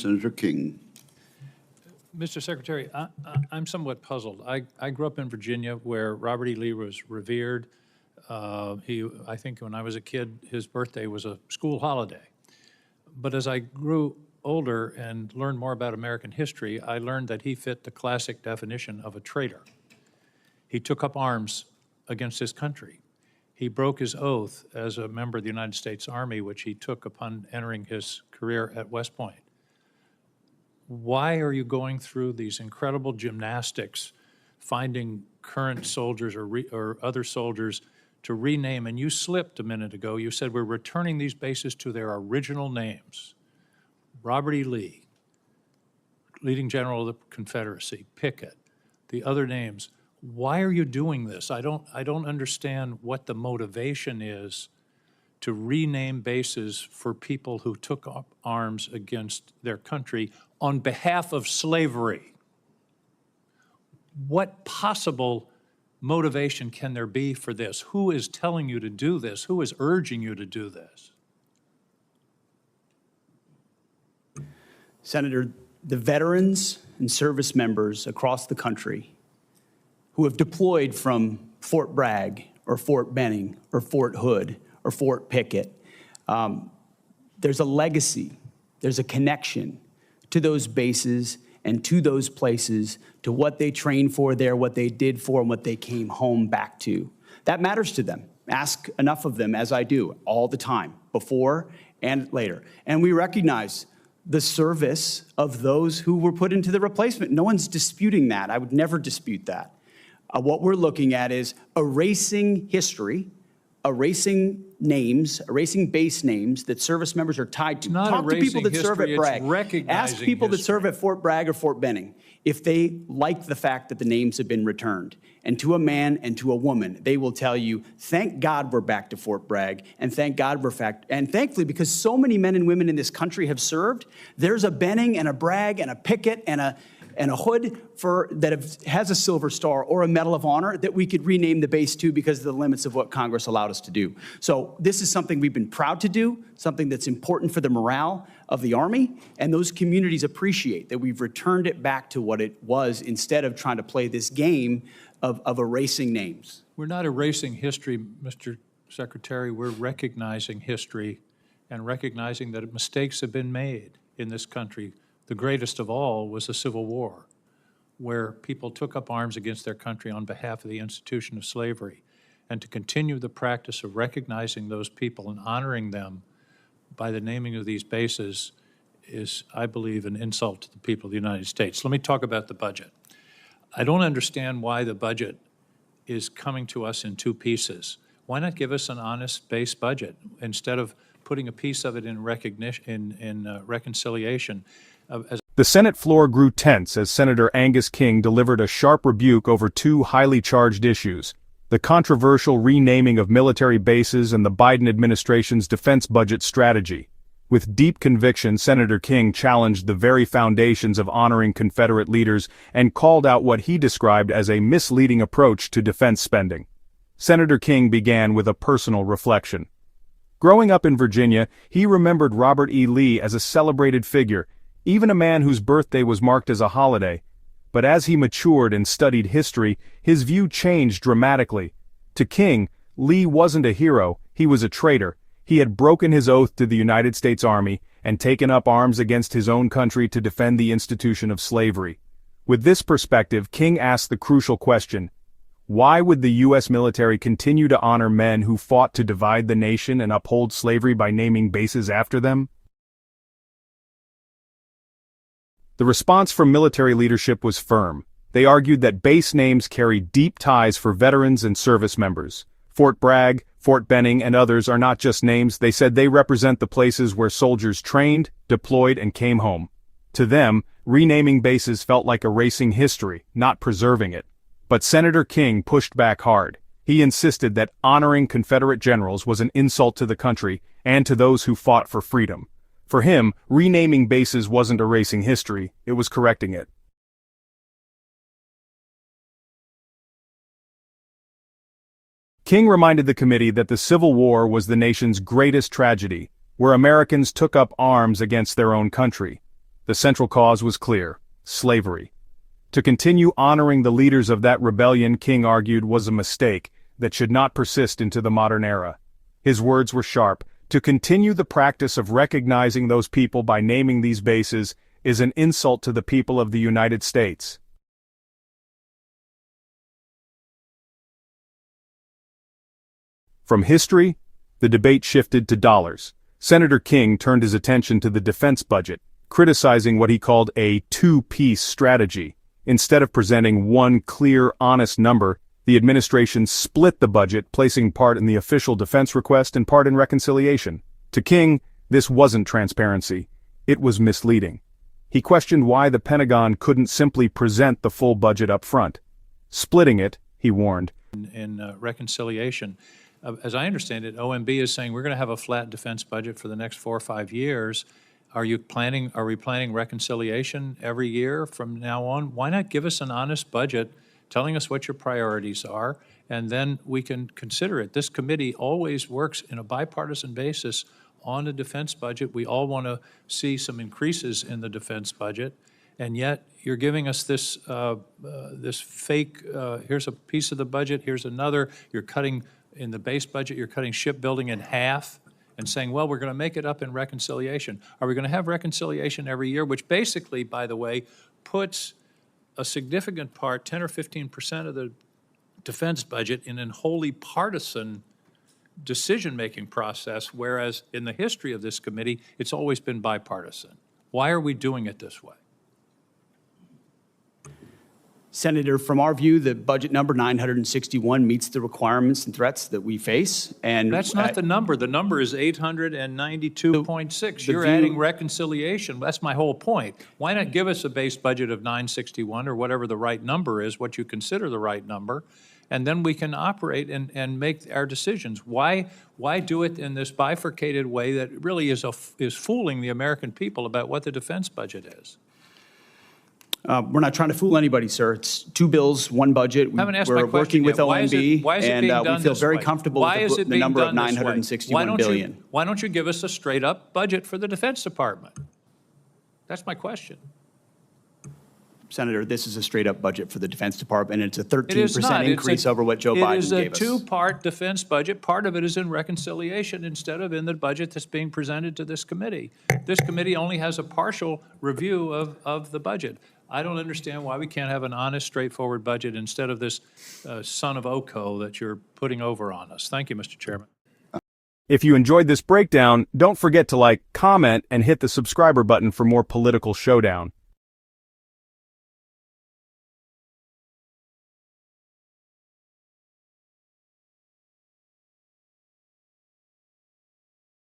Senator King. Mr. Secretary, I'm somewhat puzzled. I grew up in Virginia where Robert E. Lee was revered. I think when I was a kid, his birthday was a school holiday. But as I grew older and learned more about American history, I learned that he fit the classic definition of a traitor. He took up arms against his country. He broke his oath as a member of the United States Army, which he took upon entering his career at West Point. Why are you going through these incredible gymnastics, finding current soldiers or other soldiers to rename? And you slipped a minute ago. You said we're returning these bases to their original names. Robert E. Lee, leading general of the Confederacy, Pickett, the other names. Why are you doing this? I don't understand what the motivation is to rename bases for people who took up arms against their country on behalf of slavery. What possible motivation can there be for this? Who is telling you to do this? Who is urging you to do this? Senator, the veterans and service members across the country who have deployed from Fort Bragg or Fort Benning or Fort Hood or Fort Pickett, there's a legacy, there's a connection to those bases and to those places, to what they trained for there, what they did for, and what they came home back to. That matters to them. Ask enough of them, as I do, all the time, before and later. And we recognize the service of those who were put into the replacement. No one's disputing that. I would never dispute that. What we're looking at is erasing history, erasing names, erasing base names that service members are tied to. Talk to people that serve at Bragg. Ask people that serve at Fort Bragg or Fort Benning if they like the fact that the names have been returned. And to a man and to a woman, they will tell you, thank God we're back to Fort Bragg, and thank God we're back. And thankfully, because so many men and women in this country have served, there's a Benning and a Bragg and a Pickett and a Hood has a Silver Star or a Medal of Honor that we could rename the base to because of the limits of what Congress allowed us to do. So this is something we've been proud to do, something that's important for the morale of the Army, and those communities appreciate that we've returned it back to what it was instead of trying to play this game of erasing names. We're not erasing history, Mr. Secretary. We're recognizing history and recognizing that mistakes have been made in this country. The greatest of all was the Civil War, where people took up arms against their country on behalf of the institution of slavery. And to continue the practice of recognizing those people and honoring them by the naming of these bases is, I believe, an insult to the people of the United States. Let me talk about the budget. I don't understand why the budget is coming to us in two pieces. Why not give us an honest base budget instead of putting a piece of it in reconciliation? The Senate floor grew tense as Senator Angus King delivered a sharp rebuke over two highly charged issues: the controversial renaming of military bases and the Biden administration's defense budget strategy. With deep conviction, Senator King challenged the very foundations of honoring Confederate leaders and called out what he described as a misleading approach to defense spending. Senator King began with a personal reflection. Growing up in Virginia, he remembered Robert E. Lee as a celebrated figure, even a man whose birthday was marked as a holiday. But as he matured and studied history, his view changed dramatically. To King, Lee wasn't a hero, he was a traitor. He had broken his oath to the United States Army and taken up arms against his own country to defend the institution of slavery. With this perspective, King asked the crucial question: why would the U.S. military continue to honor men who fought to divide the nation and uphold slavery by naming bases after them? The response from military leadership was firm. They argued that base names carry deep ties for veterans and service members. Fort Bragg, Fort Benning, and others are not just names. They said they represent the places where soldiers trained, deployed, and came home. To them, renaming bases felt like erasing history, not preserving it. But Senator King pushed back hard. He insisted that honoring Confederate generals was an insult to the country and to those who fought for freedom. For him, renaming bases wasn't erasing history, it was correcting it. King reminded the committee that the Civil War was the nation's greatest tragedy, where Americans took up arms against their own country. The central cause was clear: slavery. To continue honoring the leaders of that rebellion, King argued, was a mistake that should not persist into the modern era. His words were sharp: to continue the practice of recognizing those people by naming these bases is an insult to the people of the United States. From history, the debate shifted to dollars. Senator King turned his attention to the defense budget, criticizing what he called a two-piece strategy. Instead of presenting one clear, honest number, the administration split the budget, placing part in the official defense request and part in reconciliation. To King, this wasn't transparency. It was misleading. He questioned why the Pentagon couldn't simply present the full budget up front. Splitting it, he warned, in reconciliation. As I understand it, OMB is saying we're going to have a flat defense budget for the next 4 or 5 years. Are we planning reconciliation every year from now on? Why not give us an honest budget, telling us what your priorities are, and then we can consider it. This committee always works in a bipartisan basis on a defense budget. We all want to see some increases in the defense budget, and yet you're giving us this, this fake, here's a piece of the budget, here's another. You're cutting, in the base budget, you're cutting shipbuilding in half and saying, well, we're going to make it up in reconciliation. Are we going to have reconciliation every year, which basically, by the way, puts a significant part, 10 or 15% of the defense budget, in a wholly partisan decision-making process, whereas in the history of this committee, it's always been bipartisan. Why are we doing it this way? Senator, from our view, the budget number 961 meets the requirements and threats that we face. And that's not the number. The number is 892.6. You're adding reconciliation. That's my whole point. Why not give us a base budget of 961 or whatever the right number is, what you consider the right number, and then we can operate and make our decisions. Why do it in this bifurcated way that really is fooling the American people about what the defense budget is? We're not trying to fool anybody, sir. It's 2 bills, 1 budget. We're working with OMB, and we feel very comfortable with the number of $961 billion. Why don't you give us a straight-up budget for the Defense Department? That's my question. Senator, this is a straight-up budget for the Defense Department, and it's a 13% increase over what Joe Biden gave us. It is a two-part defense budget. Part of it is in reconciliation instead of in the budget that's being presented to this committee. This committee only has a partial review of the budget. I don't understand why we can't have an honest, straightforward budget instead of this son of Oko that you're putting over on us. Thank you, Mr. Chairman. If you enjoyed this breakdown, don't forget to like, comment, and hit the subscriber button for more political showdown.